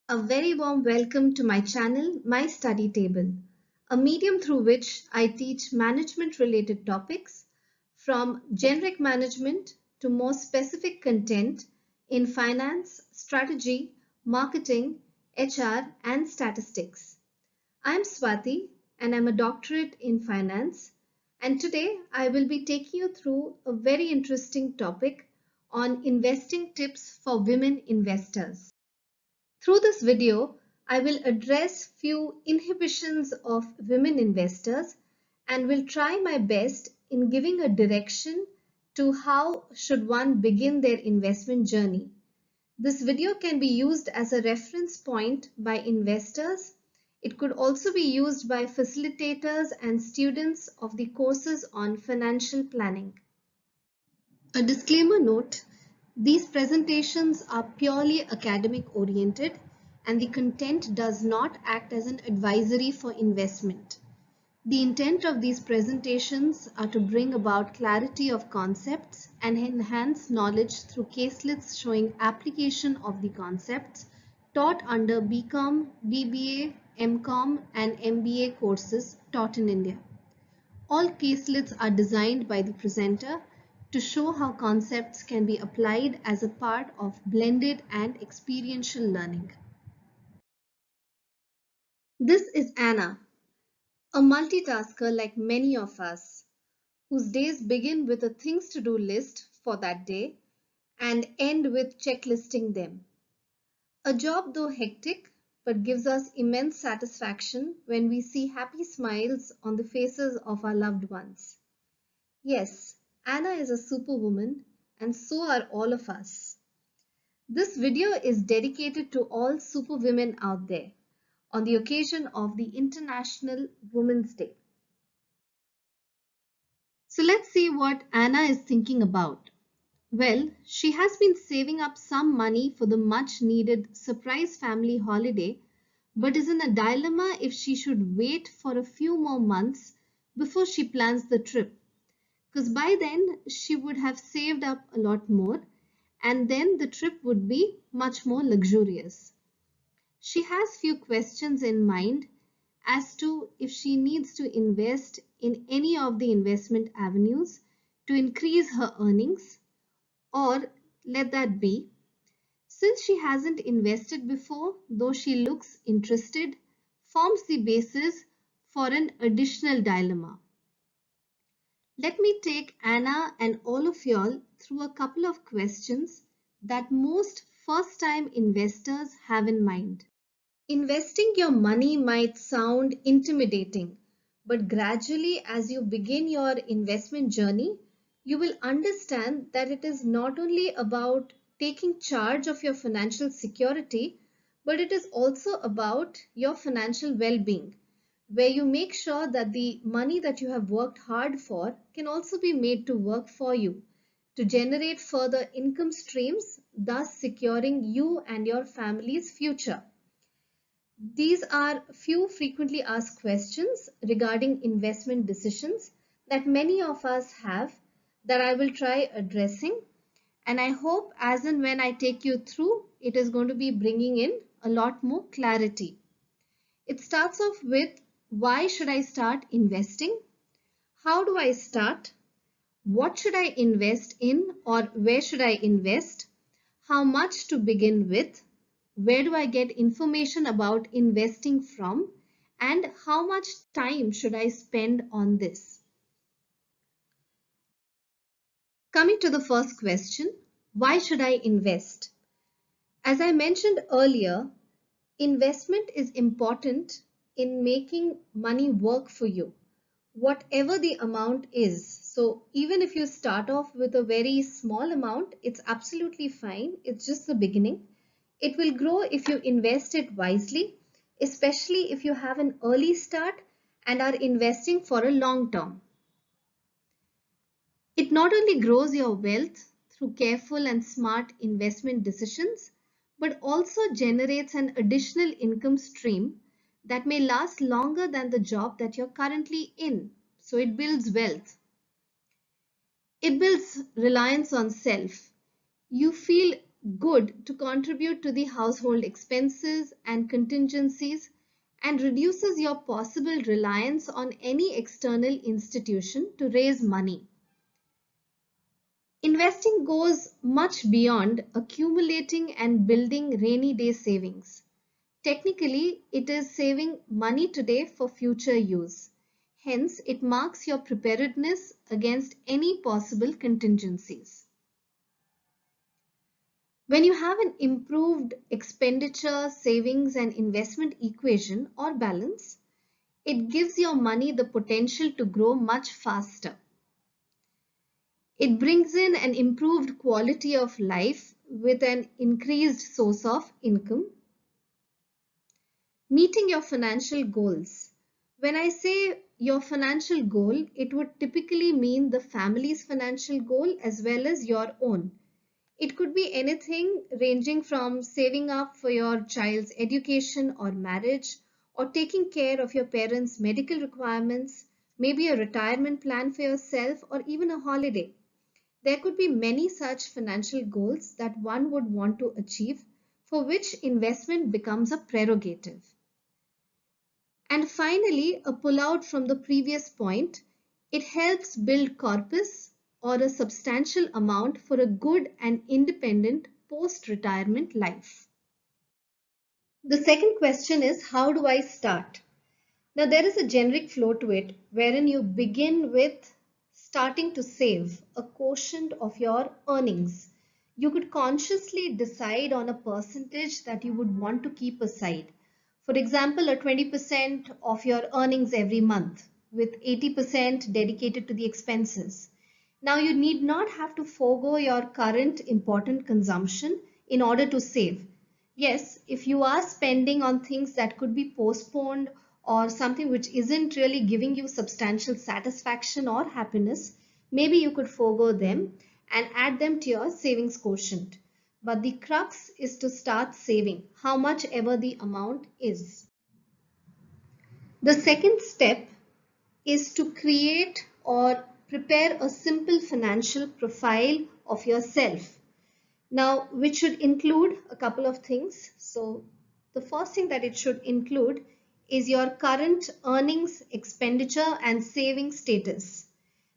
A very warm welcome to my channel, My Study Table, a medium through which I teach management related topics from generic management to more specific content in finance, strategy, marketing, HR, and statistics. I'm Swati and I'm a doctorate in finance. And today I will be taking you through a very interesting topic on investing tips for women investors. Through this video, I will address few inhibitions of women investors and will try my best in giving a direction to how should one begin their investment journey. This video can be used as a reference point by investors. It could also be used by facilitators and students of the courses on financial planning. A disclaimer note, these presentations are purely academic oriented and the content does not act as an advisory for investment. The intent of these presentations are to bring about clarity of concepts and enhance knowledge through caselets showing application of the concepts taught under BCom, BBA, MCom and MBA courses taught in India. All caselets are designed by the presenter to show how concepts can be applied as a part of blended and experiential learning. This is Anna, a multitasker like many of us, whose days begin with a things to do list for that day and end with checklisting them. A job though hectic, but gives us immense satisfaction when we see happy smiles on the faces of our loved ones. Yes, Anna is a superwoman and so are all of us. This video is dedicated to all superwomen out there on the occasion of the International Women's Day. So let's see what Anna is thinking about. Well, she has been saving up some money for the much needed surprise family holiday, but is in a dilemma if she should wait for a few more months before she plans the trip. Because by then she would have saved up a lot more and then the trip would be much more luxurious. She has few questions in mind as to if she needs to invest in any of the investment avenues to increase her earnings or let that be. Since she hasn't invested before, though she looks interested, forms the basis for an additional dilemma. Let me take Anna and all of y'all through a couple of questions that most first-time investors have in mind. Investing your money might sound intimidating, but gradually as you begin your investment journey, you will understand that it is not only about taking charge of your financial security, but it is also about your financial well-being, where you make sure that the money that you have worked hard for can also be made to work for you to generate further income streams, thus securing you and your family's future. These are few frequently asked questions regarding investment decisions that many of us have that I will try addressing, and I hope as and when I take you through, it is going to be bringing in a lot more clarity. It starts off with why should I start investing? How do I start? What should I invest in or where should I invest? How much to begin with? Where do I get information about investing from? And how much time should I spend on this? Coming to the first question, why should I invest? As I mentioned earlier, investment is important in making money work for you, whatever the amount is. So even if you start off with a very small amount, it's absolutely fine. It's just the beginning. It will grow if you invest it wisely, especially if you have an early start and are investing for a long term. It not only grows your wealth through careful and smart investment decisions, but also generates an additional income stream that may last longer than the job that you're currently in. So it builds wealth. It builds reliance on self. You feel good to contribute to the household expenses and contingencies and reduces your possible reliance on any external institution to raise money. Investing goes much beyond accumulating and building rainy day savings. Technically, it is saving money today for future use. Hence, it marks your preparedness against any possible contingencies. When you have an improved expenditure, savings, and investment equation or balance, it gives your money the potential to grow much faster. It brings in an improved quality of life with an increased source of income. Meeting your financial goals. When I say your financial goal, it would typically mean the family's financial goal as well as your own. It could be anything ranging from saving up for your child's education or marriage, or taking care of your parents' medical requirements, maybe a retirement plan for yourself, or even a holiday. There could be many such financial goals that one would want to achieve, for which investment becomes a prerogative. And finally, a pullout from the previous point, it helps build corpus or a substantial amount for a good and independent post-retirement life. The second question is, how do I start? Now, there is a generic flow to it wherein you begin with starting to save a quotient of your earnings. You could consciously decide on a percentage that you would want to keep aside. For example, a 20% of your earnings every month with 80% dedicated to the expenses. Now, you need not have to forego your current important consumption in order to save. Yes, if you are spending on things that could be postponed or something which isn't really giving you substantial satisfaction or happiness, maybe you could forego them and add them to your savings quotient. But the crux is to start saving, how much ever the amount is. The second step is to create or prepare a simple financial profile of yourself. Now, which should include a couple of things. So, the first thing that it should include is your current earnings, expenditure, and saving status.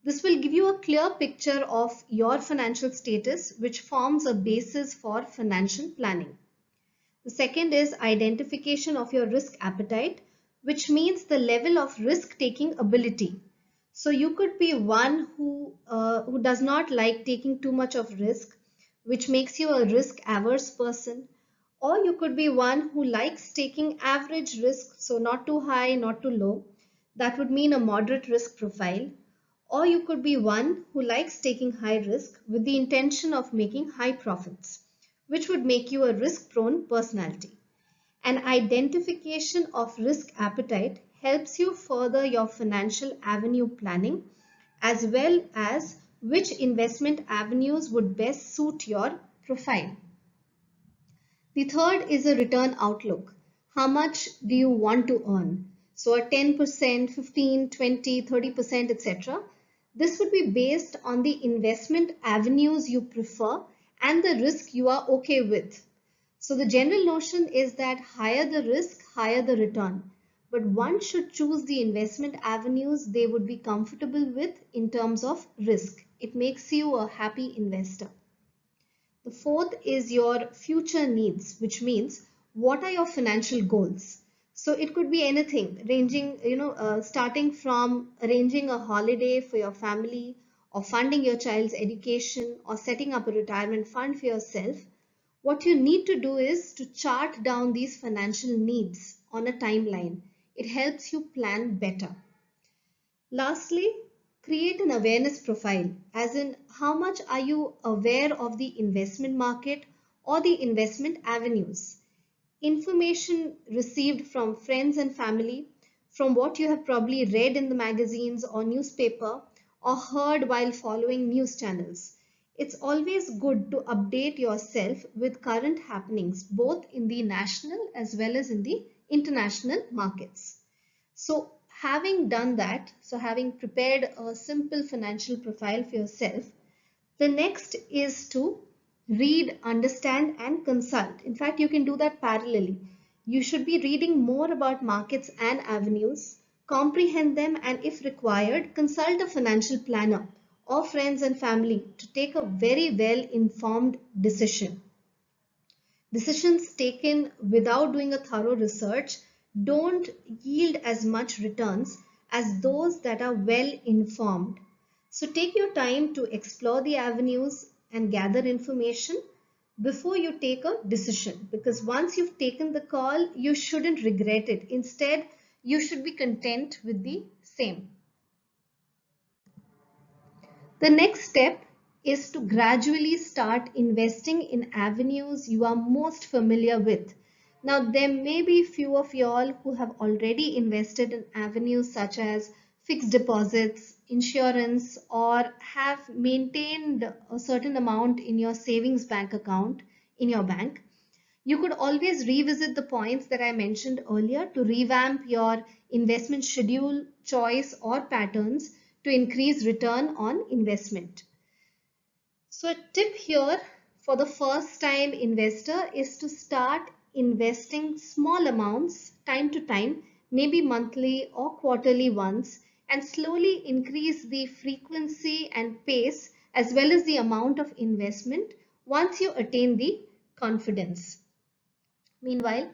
This will give you a clear picture of your financial status, which forms a basis for financial planning. The second is identification of your risk appetite, which means the level of risk-taking ability. So you could be one who does not like taking too much of risk, which makes you a risk-averse person. Or you could be one who likes taking average risk, so not too high, not too low. That would mean a moderate risk profile. Or you could be one who likes taking high risk with the intention of making high profits, which would make you a risk-prone personality. An identification of risk appetite helps you further your financial avenue planning as well as which investment avenues would best suit your profile. The third is a return outlook. How much do you want to earn? So a 10%, 15, 20, 30%, etc. This would be based on the investment avenues you prefer and the risk you are okay with. So the general notion is that higher the risk, higher the return. But one should choose the investment avenues they would be comfortable with in terms of risk. It makes you a happy investor. The fourth is your future needs, which means what are your financial goals? So it could be anything ranging, starting from arranging a holiday for your family or funding your child's education or setting up a retirement fund for yourself. What you need to do is to chart down these financial needs on a timeline. It helps you plan better. Lastly, create an awareness profile, as in how much are you aware of the investment market or the investment avenues. Information received from friends and family, from what you have probably read in the magazines or newspaper or heard while following news channels. It's always good to update yourself with current happenings, both in the national as well as in the international markets. So having done that, so having prepared a simple financial profile for yourself, the next is to Read, understand, and consult. In fact, you can do that parallelly. You should be reading more about markets and avenues, comprehend them, and if required, consult a financial planner or friends and family to take a very well informed decision. Decisions taken without doing a thorough research don't yield as much returns as those that are well informed. So take your time to explore the avenues and gather information before you take a decision, because once you've taken the call, you shouldn't regret it. Instead, you should be content with the same. The next step is to gradually start investing in avenues you are most familiar with. Now, there may be few of y'all who have already invested in avenues such as fixed deposits, insurance, or have maintained a certain amount in your savings bank account in your bank. You could always revisit the points that I mentioned earlier to revamp your investment schedule, choice, or patterns to increase return on investment. So, a tip here for the first time investor is to start investing small amounts time to time, maybe monthly or quarterly once, and slowly increase the frequency and pace as well as the amount of investment once you attain the confidence. Meanwhile,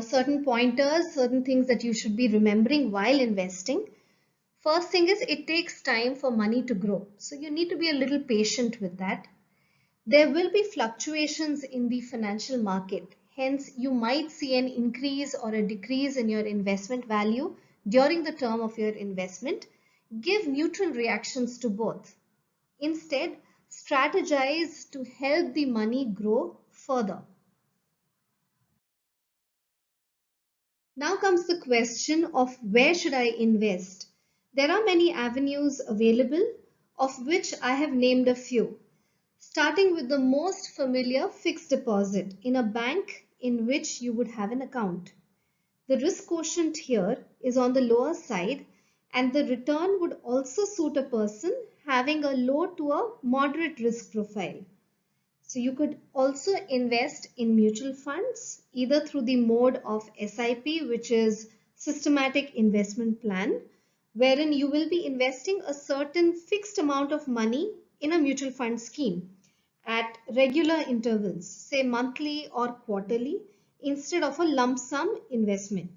certain pointers, certain things that you should be remembering while investing. First thing is it takes time for money to grow. So you need to be a little patient with that. There will be fluctuations in the financial market. Hence, you might see an increase or a decrease in your investment value during the term of your investment. Give neutral reactions to both. Instead, strategize to help the money grow further. Now comes the question of where should I invest? There are many avenues available, of which I have named a few. Starting with the most familiar, fixed deposit in a bank in which you would have an account. The risk quotient here is on the lower side, and the return would also suit a person having a low to a moderate risk profile. So you could also invest in mutual funds either through the mode of SIP, which is systematic investment plan, wherein you will be investing a certain fixed amount of money in a mutual fund scheme at regular intervals, say monthly or quarterly, instead of a lump sum investment.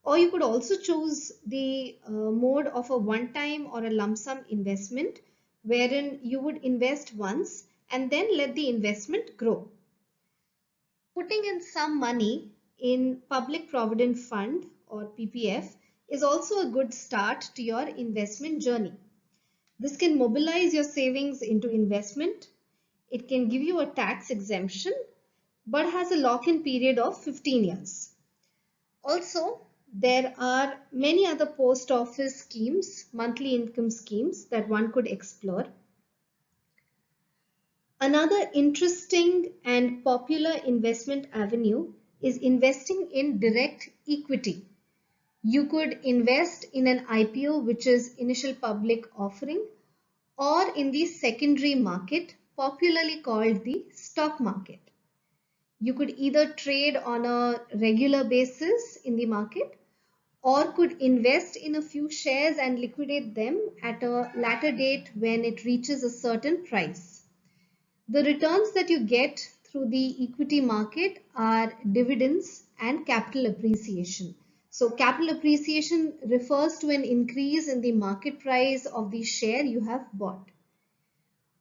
Or you could also choose the mode of a one-time or a lump sum investment, wherein you would invest once and then let the investment grow. Putting in some money in Public Provident Fund or PPF is also a good start to your investment journey. This can mobilize your savings into investment. It can give you a tax exemption, but has a lock-in period of 15 years. Also, there are many other post office schemes, monthly income schemes that one could explore. Another interesting and popular investment avenue is investing in direct equity. You could invest in an IPO, which is initial public offering, or in the secondary market, popularly called the stock market. You could either trade on a regular basis in the market or could invest in a few shares and liquidate them at a later date when it reaches a certain price. The returns that you get through the equity market are dividends and capital appreciation. So capital appreciation refers to an increase in the market price of the share you have bought.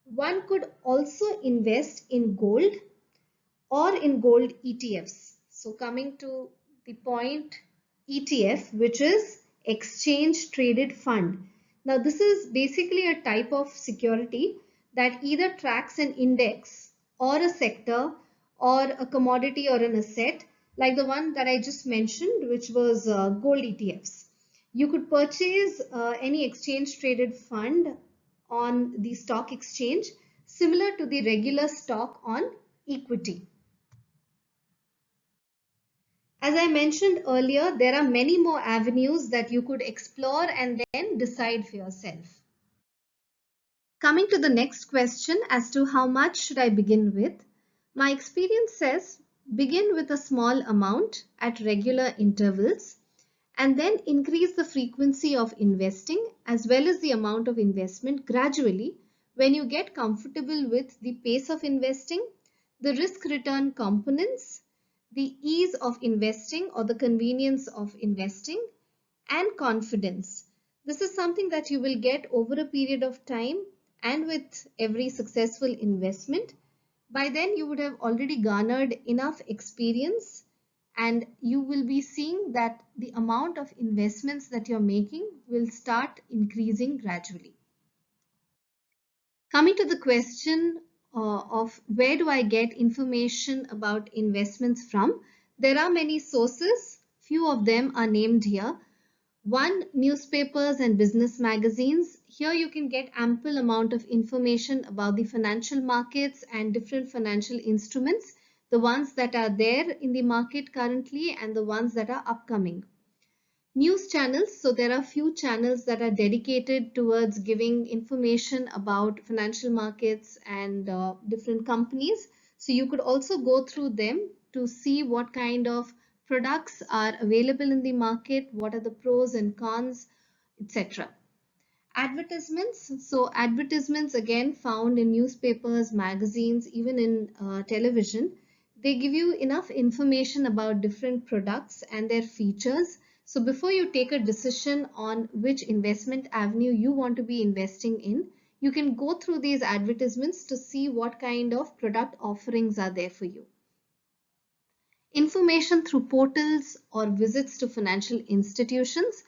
One could also invest in gold or in gold ETFs. So coming to the point, ETF, which is exchange traded fund. Now this is basically a type of security that either tracks an index or a sector or a commodity or an asset, like the one that I just mentioned, which was gold ETFs. You could purchase any exchange traded fund on the stock exchange similar to the regular stock on equity. As I mentioned earlier, there are many more avenues that you could explore and then decide for yourself. Coming to the next question as to how much should I begin with, my experience says begin with a small amount at regular intervals and then increase the frequency of investing as well as the amount of investment gradually when you get comfortable with the pace of investing, the risk return components, the ease of investing or the convenience of investing, and confidence. This is something that you will get over a period of time and with every successful investment. By then you would have already garnered enough experience and you will be seeing that the amount of investments that you're making will start increasing gradually. Coming to the question of where do I get information about investments from, there are many sources. Few of them are named here. One, newspapers and business magazines. Here you can get ample amount of information about the financial markets and different financial instruments, the ones that are there in the market currently and the ones that are upcoming. News channels. So there are few channels that are dedicated towards giving information about financial markets and different companies. So you could also go through them to see what kind of products are available in the market, what are the pros and cons, etc. Advertisements. So advertisements again found in newspapers, magazines, even in television. They give you enough information about different products and their features. So before you take a decision on which investment avenue you want to be investing in, you can go through these advertisements to see what kind of product offerings are there for you. Information through portals or visits to financial institutions.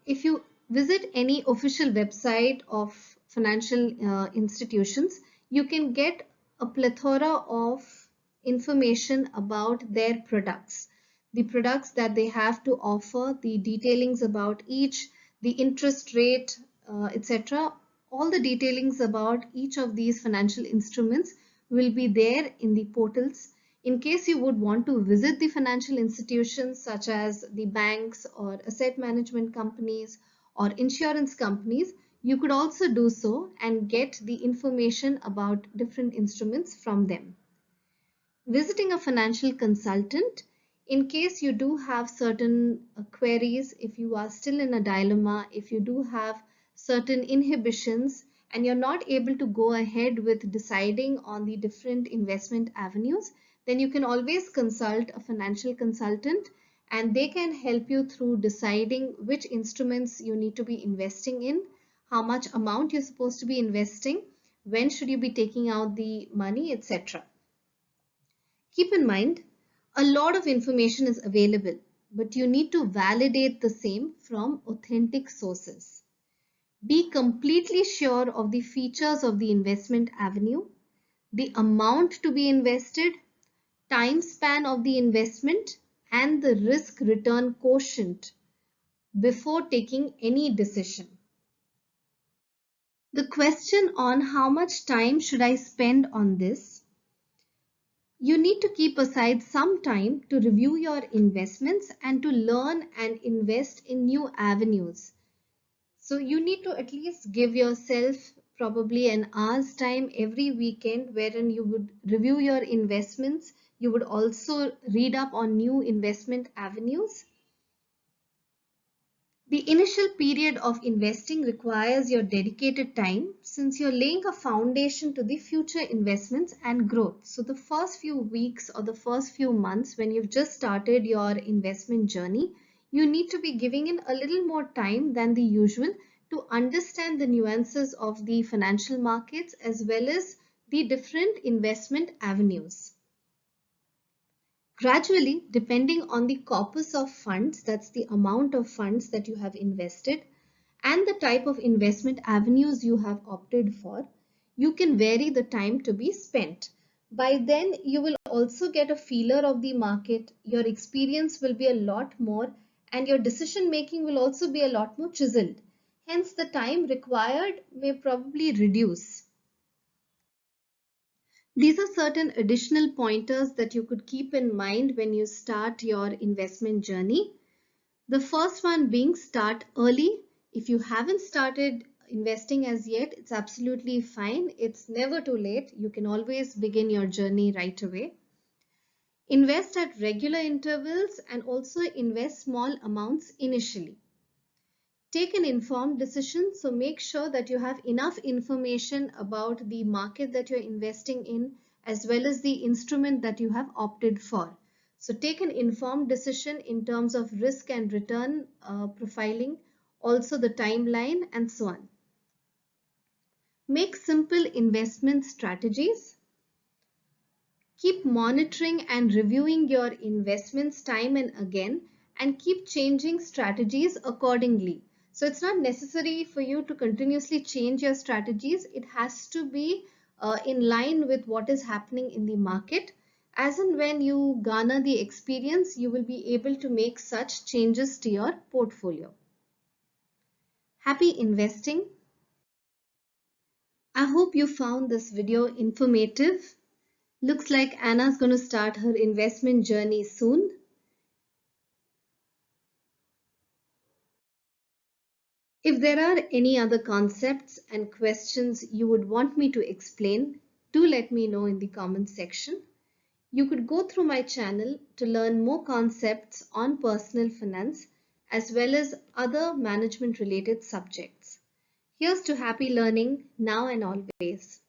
If you visit any official website of financial institutions, you can get a plethora of information about their products, the products that they have to offer, the detailings about each, the interest rate, etc. All the detailings about each of these financial instruments will be there in the portals. In case you would want to visit the financial institutions such as the banks or asset management companies or insurance companies, you could also do so and get the information about different instruments from them. Visiting a financial consultant, in case you do have certain queries, if you are still in a dilemma, if you do have certain inhibitions and you're not able to go ahead with deciding on the different investment avenues, then you can always consult a financial consultant and they can help you through deciding which instruments you need to be investing in, how much amount you're supposed to be investing, when should you be taking out the money, etc. Keep in mind, a lot of information is available, but you need to validate the same from authentic sources. Be completely sure of the features of the investment avenue, the amount to be invested, time span of the investment, and the risk return quotient before taking any decision. The question on how much time should I spend on this? You need to keep aside some time to review your investments and to learn and invest in new avenues. So you need to at least give yourself probably an hour's time every weekend wherein you would review your investments. You would also read up on new investment avenues. The initial period of investing requires your dedicated time since you're laying a foundation to the future investments and growth. So the first few weeks or the first few months when you've just started your investment journey, you need to be giving in a little more time than the usual to understand the nuances of the financial markets as well as the different investment avenues. Gradually, depending on the corpus of funds, that's the amount of funds that you have invested, and the type of investment avenues you have opted for, you can vary the time to be spent. By then, you will also get a feeler of the market, your experience will be a lot more, and your decision making will also be a lot more chiseled. Hence, the time required may probably reduce. These are certain additional pointers that you could keep in mind when you start your investment journey. The first one being start early. If you haven't started investing as yet, it's absolutely fine. It's never too late. You can always begin your journey right away. Invest at regular intervals and also invest small amounts initially. Take an informed decision, so make sure that you have enough information about the market that you're investing in as well as the instrument that you have opted for. So take an informed decision in terms of risk and return profiling, also the timeline and so on. Make simple investment strategies. Keep monitoring and reviewing your investments time and again, and keep changing strategies accordingly. So it's not necessary for you to continuously change your strategies. It has to be in line with what is happening in the market. As and when you garner the experience, you will be able to make such changes to your portfolio. Happy investing. I hope you found this video informative. Looks like Anna's going to start her investment journey soon. If there are any other concepts and questions you would want me to explain, do let me know in the comment section. You could go through my channel to learn more concepts on personal finance as well as other management related subjects. Here's to happy learning now and always.